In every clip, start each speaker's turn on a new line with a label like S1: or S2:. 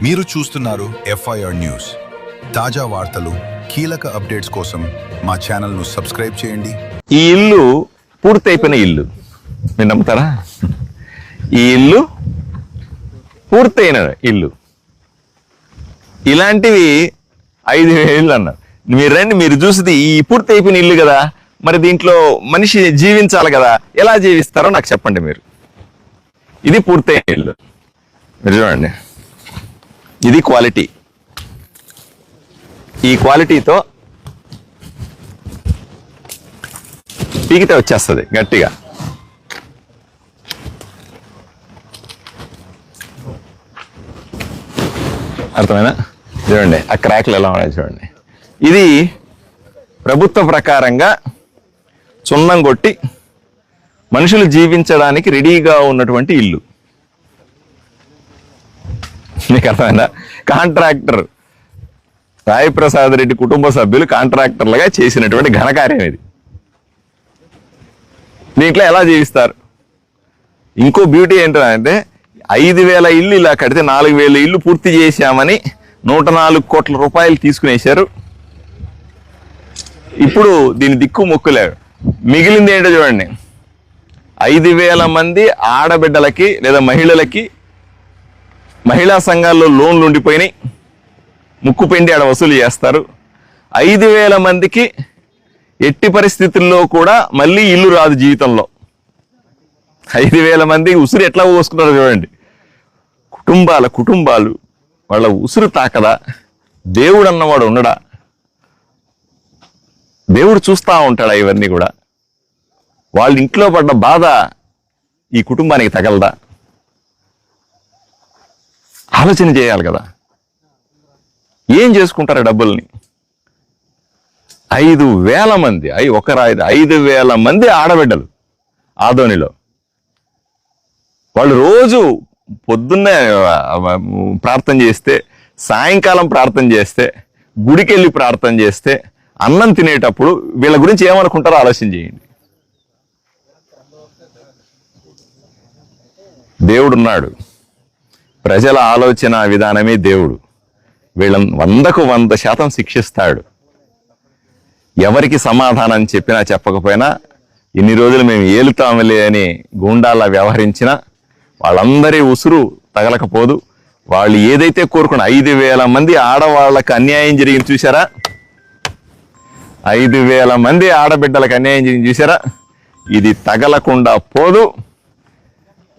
S1: మీరు చూస్తున్నారు FIR news. తాజా వార్తలు, కీలక అప్డేట్స్ కోసం మా ఛానల్ను సబ్స్క్రైబ్ చేయండి.
S2: ఈ ఇల్లు పూర్తయిపోయిన ఇల్లు, మీరు నమ్ముతారా? ఈ ఇల్లు పూర్తయిన ఇల్లు. ఇలాంటివి 5,000 అన్నారు. మీరు రండి, మీరు చూసింది ఈ పూర్తి అయిపోయిన ఇల్లు కదా, మరి దీంట్లో మనిషి జీవించాలి కదా, ఎలా జీవిస్తారో నాకు చెప్పండి మీరు. ఇది పూర్తయిన ఇల్లు, మీరు చూడండి. ఇది క్వాలిటీ. ఈ క్వాలిటీతో పీకితే వచ్చేస్తుంది గట్టిగా. అర్థమైనా? చూడండి ఆ క్రాక్లు ఎలా ఉన్నాయి చూడండి. ఇది ప్రభుత్వ ప్రకారంగా సున్నం కొట్టి మనుషులు జీవించడానికి రెడీగా ఉన్నటువంటి ఇల్లు. మీకు అర్థమైందా? కాంట్రాక్టర్ సాయి ప్రసాద్ రెడ్డి కుటుంబ సభ్యులు కాంట్రాక్టర్లుగా చేసినటువంటి ఘనకార్యం ఇది. దీంట్లో ఎలా జీవిస్తారు? ఇంకో బ్యూటీ ఏంటంటే 5,000 ఇల్లు ఇలా కడితే 4,000 ఇల్లు పూర్తి చేశామని 104 కోట్ల రూపాయలు తీసుకునేశారు. ఇప్పుడు దీని దిక్కు మొక్కులేరు. మిగిలింది ఏంటో చూడండి. 5,000 మంది ఆడబిడ్డలకి లేదా మహిళలకి మహిళా సంఘాల్లో లోన్లు ఉండిపోయినాయి, ముక్కు పిండి ఆడ వసూలు చేస్తారు. 5,000 మందికి ఎట్టి పరిస్థితుల్లో కూడా మళ్ళీ ఇల్లు రాదు జీవితంలో. 5,000 మంది ఉసురు ఎట్లా పోసుకున్నారో చూడండి. కుటుంబాలు వాళ్ళ ఉసురు తాకదా? దేవుడు అన్నవాడు ఉండడా? దేవుడు చూస్తూ ఉంటాడా ఇవన్నీ కూడా? వాళ్ళ ఇంట్లో పడ్డ బాధ ఈ కుటుంబానికి తగలదా? ఆలోచన చేయాలి కదా. ఏం చేసుకుంటారు డబ్బుల్ని? 5,000 మంది, 5,000 మంది ఆడబిడ్డలు ఆదోనిలో. వాళ్ళు రోజు పొద్దున్నే ప్రార్థన చేస్తే, సాయంకాలం ప్రార్థన చేస్తే, గుడికెళ్ళి ప్రార్థన చేస్తే, అన్నం తినేటప్పుడు వీళ్ళ గురించి ఏమనుకుంటారో ఆలోచన చేయండి. దేవుడున్నాడు. ప్రజల ఆలోచన విధానమే దేవుడు. వీళ్ళని 100కు 100% శిక్షిస్తాడు. ఎవరికి సమాధానం చెప్పినా చెప్పకపోయినా, ఇన్ని రోజులు మేము ఏలుతాములే అని గూండాలా వ్యవహరించినా వాళ్ళందరి ఉసురు తగలకపోదు. వాళ్ళు ఏదైతే కోరుకున్న 5,000 మంది ఆడవాళ్ళకు అన్యాయం జరిగింది చూసారా? 5,000 మంది ఆడబిడ్డలకు అన్యాయం జరిగింది చూసారా? ఇది తగలకుండా పోదు,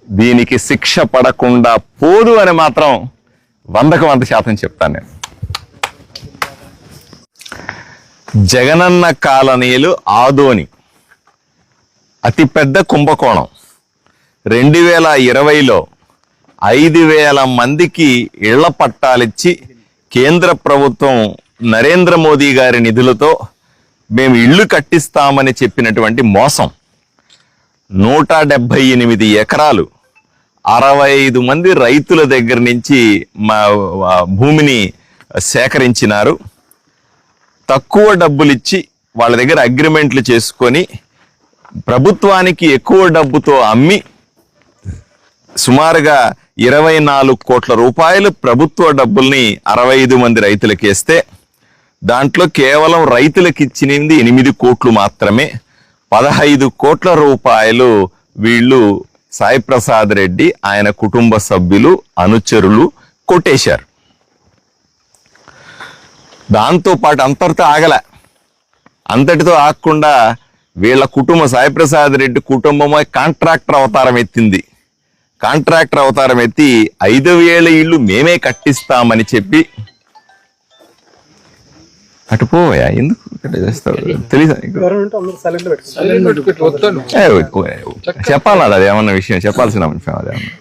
S2: దీనికి శిక్ష పడకుండా పోదు అని మాత్రం 100కు 100% చెప్తాను నేను. జగనన్న కాలనీలు ఆదోని అతిపెద్ద కుంభకోణం. 2020లో 5,000 మందికి ఇళ్ల పట్టాలిచ్చి కేంద్ర ప్రభుత్వం నరేంద్ర మోదీ గారి నిధులతో మేము ఇళ్లు కట్టిస్తామని చెప్పినటువంటి మోసం. 178 ఎకరాలు 65 మంది రైతుల దగ్గర నుంచి మా భూమిని సేకరించినారు. తక్కువ డబ్బులు ఇచ్చి వాళ్ళ దగ్గర అగ్రిమెంట్లు చేసుకొని ప్రభుత్వానికి ఎక్కువ డబ్బుతో అమ్మి సుమారుగా 24 కోట్ల రూపాయలు ప్రభుత్వ డబ్బుల్ని 65 మంది రైతులకు వేస్తే, దాంట్లో కేవలం రైతులకు ఇచ్చినది 8 కోట్లు మాత్రమే. 15 కోట్ల రూపాయలు వీళ్ళు సాయి ప్రసాద్ రెడ్డి ఆయన కుటుంబ సభ్యులు అనుచరులు కొట్టేశారు. దాంతో పాటు అంతటితో ఆగలే. అంతటితో ఆగకుండా వీళ్ళ కుటుంబం, సాయి ప్రసాద్ రెడ్డి కుటుంబమే కాంట్రాక్టర్ అవతారం ఎత్తింది. కాంట్రాక్టర్ అవతారం ఎత్తి 5,000 ఇళ్ళు మేమే కట్టిస్తామని చెప్పి, అటుపోయా ఎందుకు తెలీదా? చెప్పాలి అది ఏమన్నా విషయం, చెప్పాల్సిన విషయం అదేమన్నా.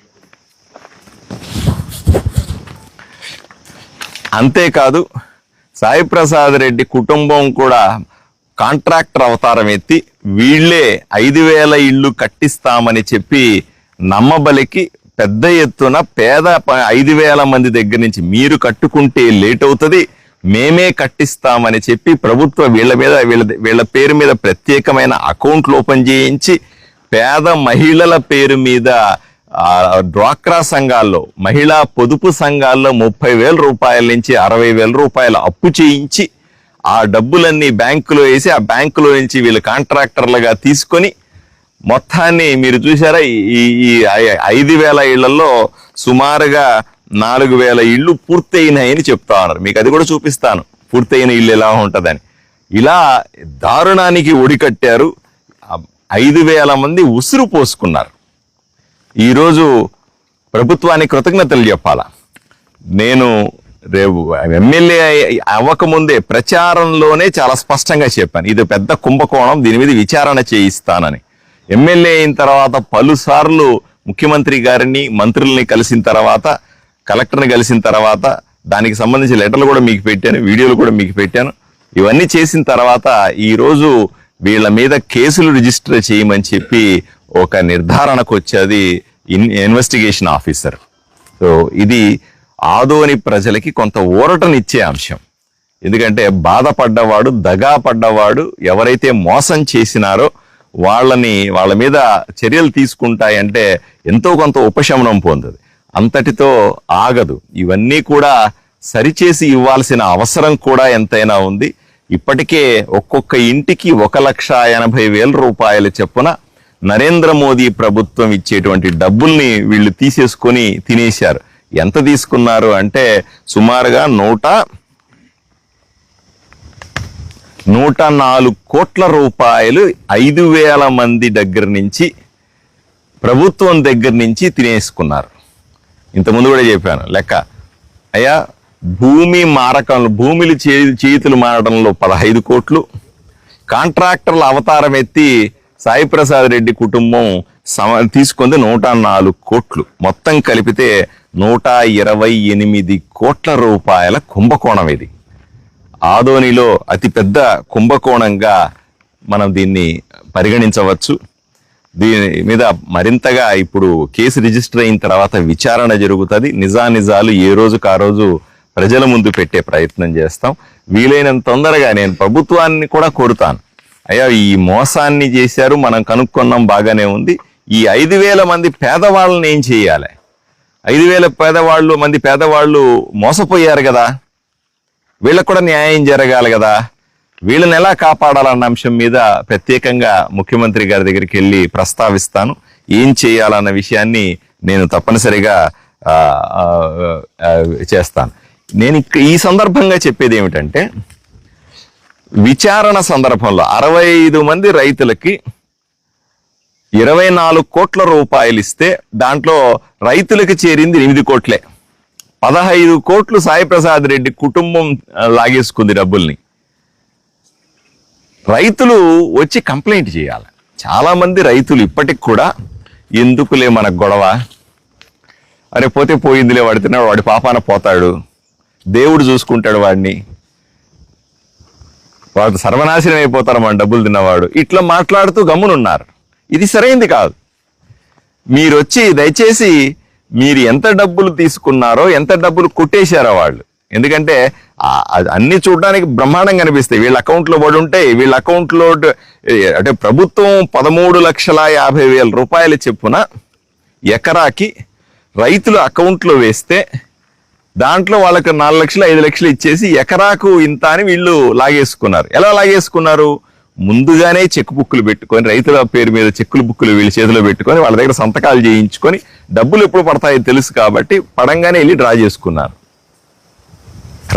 S2: అంతేకాదు సాయి ప్రసాద్ రెడ్డి కుటుంబం కూడా కాంట్రాక్టర్ అవతారం ఎత్తి వీళ్ళే 5,000 ఇళ్ళు కట్టిస్తామని చెప్పి నమ్మబలికి పెద్ద ఎత్తున పేద 5,000 మంది దగ్గర నుంచి మీరు కట్టుకుంటే లేట్ అవుతుంది, మేమే కట్టిస్తామని చెప్పి ప్రభుత్వ వీళ్ళ పేరు మీద ప్రత్యేకమైన అకౌంట్లు ఓపెన్ చేయించి పేద మహిళల పేరు మీద డ్వాక్రా సంఘాల్లో, మహిళా పొదుపు సంఘాల్లో 30,000 రూపాయల నుంచి 60,000 రూపాయల అప్పు చేయించి ఆ డబ్బులన్నీ బ్యాంకులో వేసి ఆ బ్యాంకులో నుంచి వీళ్ళు కాంట్రాక్టర్లుగా తీసుకొని మొత్తాన్ని మీరు చూసారా, ఈ 5,000 ఇళ్లలో సుమారుగా 4,000 ఇళ్ళు పూర్తయినాయని చెప్తా ఉన్నారు. మీకు అది కూడా చూపిస్తాను, పూర్తయిన ఇల్లు ఎలా ఉంటుందని. ఇలా దారుణానికి ఒడికట్టారు. 5,000 మంది ఉసురు పోసుకున్నారు. ఈరోజు ప్రభుత్వానికి కృతజ్ఞతలు చెప్పాలా. నేను రేపు ఎమ్మెల్యే అవ్వకముందే ప్రచారంలోనే చాలా స్పష్టంగా చెప్పాను, ఇది పెద్ద కుంభకోణం, దీని మీద విచారణ చేయిస్తానని. ఎమ్మెల్యే అయిన తర్వాత పలుసార్లు ముఖ్యమంత్రి గారిని, మంత్రుల్ని కలిసిన తర్వాత, కలెక్టర్ని కలిసిన తర్వాత దానికి సంబంధించిన లెటర్లు కూడా మీకు పెట్టాను, వీడియోలు కూడా మీకు పెట్టాను. ఇవన్నీ చేసిన తర్వాత ఈరోజు వీళ్ళ మీద కేసులు రిజిస్టర్ చేయమని చెప్పి ఒక నిర్ధారణకు వచ్చేది ఇన్వెస్టిగేషన్ ఆఫీసర్. సో ఇది ఆదోని ప్రజలకి కొంత ఊరటనిచ్చే అంశం. ఎందుకంటే బాధపడ్డవాడు, దగా పడ్డవాడు, ఎవరైతే మోసం చేసినారో వాళ్ళ మీద చర్యలు తీసుకుంటాయంటే ఎంతో కొంత ఉపశమనం పొందదు. అంతటితో ఆగదు. ఇవన్నీ కూడా సరిచేసి ఇవ్వాల్సిన అవసరం కూడా ఎంతైనా ఉంది. ఇప్పటికే ఒక్కొక్క ఇంటికి 1,80,000 రూపాయల చొప్పున నరేంద్ర మోదీ ప్రభుత్వం ఇచ్చేటువంటి డబ్బుల్ని వీళ్ళు తీసేసుకొని తినేశారు. ఎంత తీసుకున్నారు అంటే సుమారుగా 104 కోట్ల రూపాయలు 5,000 మంది దగ్గర నుంచి, ప్రభుత్వం దగ్గర నుంచి తినేసుకున్నారు. ఇంతకుముందు కూడా చెప్పాను లెక్క. అయ్యా, భూమి మారకంలో, భూమిలు చేతులు మారడంలో 15 కోట్లు, కాంట్రాక్టర్ల అవతారం ఎత్తి సాయి ప్రసాద్ రెడ్డి కుటుంబం తీసుకుంది 104 కోట్లు. మొత్తం కలిపితే 128 కోట్ల రూపాయల కుంభకోణం ఇది. ఆదోనిలో అతిపెద్ద కుంభకోణంగా మనం దీన్ని పరిగణించవచ్చు. దీని మీద మరింతగా ఇప్పుడు కేసు రిజిస్టర్ అయిన తర్వాత విచారణ జరుగుతుంది. నిజానిజాలు ఏ రోజుకు ఆ రోజు ప్రజల ముందు పెట్టే ప్రయత్నం చేస్తాం. వీలైనంత తొందరగా నేను ప్రభుత్వాన్ని కూడా కోరుతాను, అయ్యా ఈ మోసాన్ని చేశారు, మనం కనుక్కున్నాం, బాగానే ఉంది. ఈ 5,000 మంది పేదవాళ్ళని ఏం చేయాలి? 5,000 మంది పేదవాళ్ళు మోసపోయారు కదా, వీళ్ళకు కూడా న్యాయం జరగాలి కదా. వీళ్ళని ఎలా కాపాడాలన్న అంశం మీద ప్రత్యేకంగా ముఖ్యమంత్రి గారి దగ్గరికి వెళ్ళి ప్రస్తావిస్తాను. ఏం చేయాలన్న విషయాన్ని నేను తప్పనిసరిగా చేస్తాను. నేను ఈ సందర్భంగా చెప్పేది ఏమిటంటే, విచారణ సందర్భంలో 65 మంది రైతులకి 24 కోట్ల రూపాయలు ఇస్తే దాంట్లో రైతులకు చేరింది 8 కోట్లే. 15 కోట్లు సాయి ప్రసాద్ రెడ్డి కుటుంబం లాగేసుకుంది డబ్బుల్ని. రైతులు వచ్చి కంప్లైంట్ చేయాలి. చాలా మంది రైతులు ఇప్పటికి కూడా ఎందుకులే మనకు గొడవ, అరే పోతే పోయిందిలే, వాడితేనే వాడి పాపాన పోతాడు, దేవుడు చూసుకుంటాడు వాడిని, వాడు సర్వనాశనం అయిపోతారు మన డబ్బులు తిన్నవాడు, ఇట్లా మాట్లాడుతూ గమ్మునున్నారు. ఇది సరైంది కాదు. మీరు వచ్చి దయచేసి మీరు ఎంత డబ్బులు తీసుకున్నారో, ఎంత డబ్బులు కొట్టేశారో వాళ్ళు, ఎందుకంటే అన్ని చూడడానికి బ్రహ్మాండంగా కనిపిస్తాయి. వీళ్ళ అకౌంట్లో పడి ఉంటాయి. వీళ్ళ అకౌంట్లో అంటే ప్రభుత్వం 13,50,000 రూపాయలు చెప్పున ఎకరాకి రైతుల అకౌంట్లో వేస్తే దాంట్లో వాళ్ళకి 4 లక్షలు 5 లక్షలు ఇచ్చేసి ఎకరాకు ఇంత అని వీళ్ళు లాగేసుకున్నారు. ఎలా లాగేసుకున్నారు? ముందుగానే చెక్ బుక్కులు పెట్టుకొని, రైతుల పేరు మీద చెక్కుల బుక్కులు వీళ్ళ చేతిలో పెట్టుకొని వాళ్ళ దగ్గర సంతకాలు చేయించుకొని డబ్బులు ఎప్పుడు పడతాయో తెలుసు కాబట్టి పడంగానే వెళ్ళి డ్రా చేసుకున్నారు.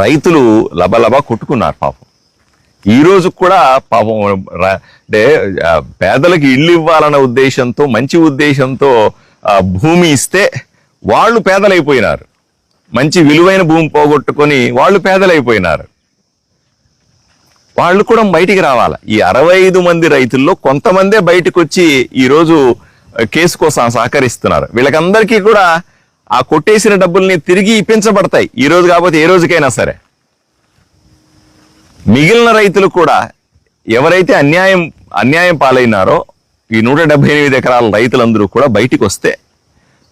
S2: రైతులు లబలబా కొట్టుకున్నారు పాపం. ఈ రోజు కూడా పాపం అంటే పేదలకు ఇల్లు ఇవ్వాలన్న ఉద్దేశంతో, మంచి ఉద్దేశంతో భూమి ఇస్తే వాళ్ళు పేదలైపోయినారు. మంచి విలువైన భూమి పోగొట్టుకొని వాళ్ళు పేదలైపోయినారు. వాళ్ళు కూడా బయటికి రావాలి. ఈ 65 మంది రైతుల్లో కొంతమందే బయటకు వచ్చి ఈరోజు కేసు కోసం సహకరిస్తున్నారు. వీళ్ళకందరికీ కూడా ఆ కొట్టేసిన డబ్బుల్ని తిరిగి ఇప్పించబడతాయి, ఈ రోజు కాకపోతే ఏ రోజుకైనా సరే. మిగిలిన రైతులు కూడా ఎవరైతే అన్యాయం పాలైనారో ఈ 178 ఎకరాల రైతులందరూ కూడా బయటికి వస్తే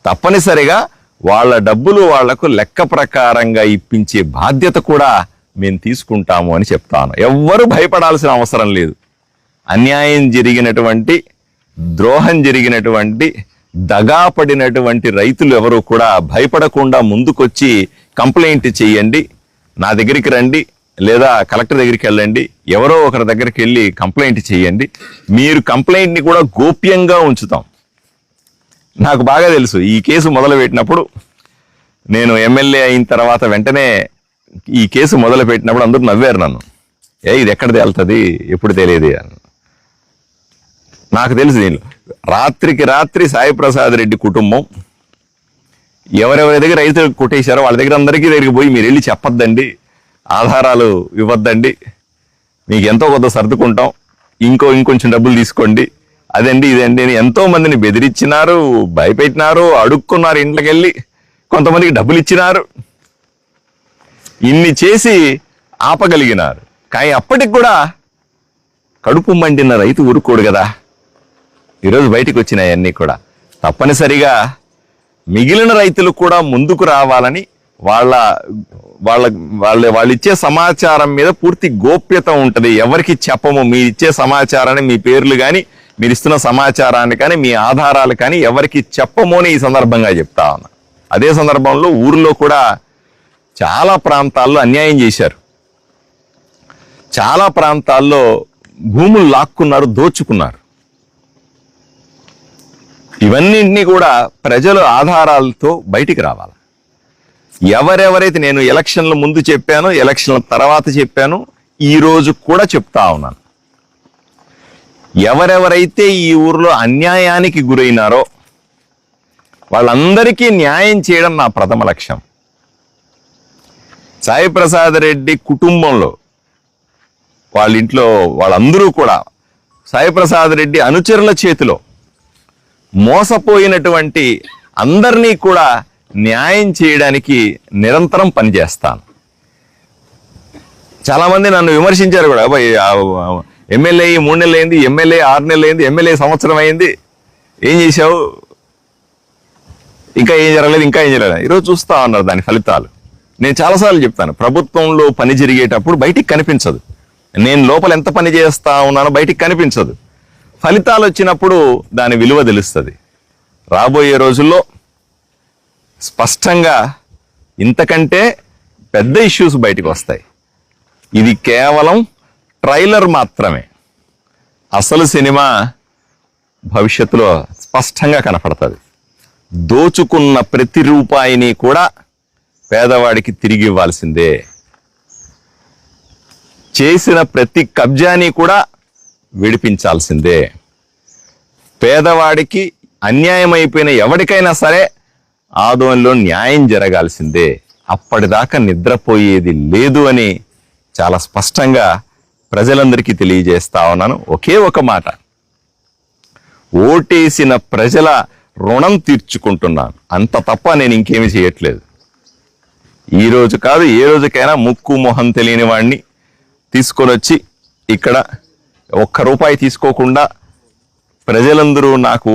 S2: తప్పనిసరిగా వాళ్ళ డబ్బులు వాళ్లకు లెక్క ప్రకారంగా ఇప్పించే బాధ్యత కూడా మేము తీసుకుంటాము అని చెప్తాను. ఎవ్వరూ భయపడాల్సిన అవసరం లేదు. అన్యాయం జరిగినటువంటి, ద్రోహం జరిగినటువంటి దగా పడినటువంటి రైతులు ఎవరు కూడా భయపడకుండా ముందుకొచ్చి కంప్లైంట్ చేయండి, నా దగ్గరికి రండి, లేదా కలెక్టర్ దగ్గరికి వెళ్ళండి, ఎవరో ఒకరి దగ్గరికి వెళ్ళి కంప్లైంట్ చేయండి. మీరు కంప్లైంట్ని కూడా గోప్యంగా ఉంచుతాం. నాకు బాగా తెలుసు, ఈ కేసు మొదలుపెట్టినప్పుడు, నేను ఎమ్మెల్యే అయిన తర్వాత వెంటనే ఈ కేసు మొదలుపెట్టినప్పుడు అందరూ నవ్వారు నన్ను. ఇది ఎక్కడ తేలుతుంది, ఎప్పుడు తెలియదు అని. నాకు తెలుసు దీనిలో రాత్రికి రాత్రి సాయి ప్రసాద్ రెడ్డి కుటుంబం ఎవరెవరి దగ్గర రైతులకు కొట్టేశారో వాళ్ళ దగ్గర దగ్గరికి పోయి మీరు వెళ్ళి చెప్పొద్దండి, ఆధారాలు ఇవ్వద్దండి, మీకు ఎంతో కొంత సర్దుకుంటాం, ఇంకొంచెం డబ్బులు తీసుకోండి, అదండి ఇదండి అని ఎంతో మందిని బెదిరించినారు, భయపెట్టినారు, అడుక్కున్నారు, ఇంట్లోకి వెళ్ళి కొంతమందికి డబ్బులు ఇచ్చినారు. ఇన్ని చేసి ఆపగలిగినారు. కానీ అప్పటికి కూడా కడుపు మండిన రైతు ఊరుకోడు కదా. ఈరోజు బయటికి వచ్చినాయి అన్నీ కూడా. తప్పనిసరిగా మిగిలిన రైతులు కూడా ముందుకు రావాలని వాళ్ళు ఇచ్చే సమాచారం మీద పూర్తి గోప్యత ఉంటుంది. ఎవరికి చెప్పము. మీరు ఇచ్చే సమాచారాన్ని, మీ పేర్లు కానీ, మీరు ఇస్తున్న సమాచారాన్ని కానీ, మీ ఆధారాలు కానీ ఎవరికి చెప్పము అని ఈ సందర్భంగా చెప్తా ఉన్నా. అదే సందర్భంలో ఊర్లో కూడా చాలా ప్రాంతాల్లో అన్యాయం చేశారు. చాలా ప్రాంతాల్లో భూములు లాక్కున్నారు, దోచుకున్నారు. ఇవన్నింటినీ కూడా ప్రజలు ఆధారాలతో బయటికి రావాలి. ఎవరెవరైతే, నేను ఎలక్షన్ల ముందు చెప్పాను, ఎలక్షన్ల తర్వాత చెప్పాను, ఈ రోజు కూడా చెప్తా ఉన్నాను, ఎవరెవరైతే ఈ ఊర్లో అన్యాయానికి గురైనారో వాళ్ళందరికీ న్యాయం చేయడం నా ప్రథమ లక్ష్యం. సాయి ప్రసాద్ రెడ్డి కుటుంబంలో వాళ్ళ ఇంట్లో వాళ్ళందరూ కూడా సాయి ప్రసాద్ రెడ్డి అనుచరుల చేతిలో మోసపోయినటువంటి అందరినీ కూడా న్యాయం చేయడానికి నిరంతరం పనిచేస్తాను. చాలా మంది నన్ను విమర్శించారు కూడా, ఎమ్మెల్యే 3 నెలలు అయింది, ఎమ్మెల్యే 6 నెలలు అయింది, ఎమ్మెల్యే సంవత్సరం అయింది, ఏం చేశావు, ఇంకా ఏం జరగలేదు, ఇంకా ఏం జరగలేదు. ఈరోజు చూస్తా ఉన్నారు దాని ఫలితాలు. నేను చాలాసార్లు చెప్తాను, ప్రభుత్వంలో పని జరిగేటప్పుడు బయటికి కనిపించదు. నేను లోపల ఎంత పని చేస్తా ఉన్నానో బయటికి కనిపించదు. ఫలితాలు వచ్చినప్పుడు దాని విలువ తెలుస్తుంది. రాబోయే రోజుల్లో స్పష్టంగా ఇంతకంటే పెద్ద ఇష్యూస్ బయటకు వస్తాయి. ఇది కేవలం ట్రైలర్ మాత్రమే. అసలు సినిమా భవిష్యత్తులో స్పష్టంగా కనపడుతుంది. దోచుకున్న ప్రతి రూపాయిని కూడా పేదవాడికి తిరిగి ఇవ్వాల్సిందే. చేసిన ప్రతి కబ్జాని కూడా విడిపించాల్సిందే. పేదవాడికి అన్యాయం అయిపోయిన ఎవరికైనా సరే ఆదోన్లో న్యాయం జరగాల్సిందే. అప్పటిదాకా నిద్రపోయేది లేదు అని చాలా స్పష్టంగా ప్రజలందరికీ తెలియజేస్తా ఉన్నాను. ఒకే ఒక మాట, ఓటేసిన ప్రజల రుణం తీర్చుకుంటున్నాను, అంత తప్ప నేను ఇంకేమీ చేయట్లేదు. ఈ రోజు కాదు, ఏ రోజుకైనా ముక్కు మొహం తెలియని వాడిని తీసుకొని వచ్చి ఇక్కడ 1 రూపాయి తీసుకోకుండా ప్రజలందరూ నాకు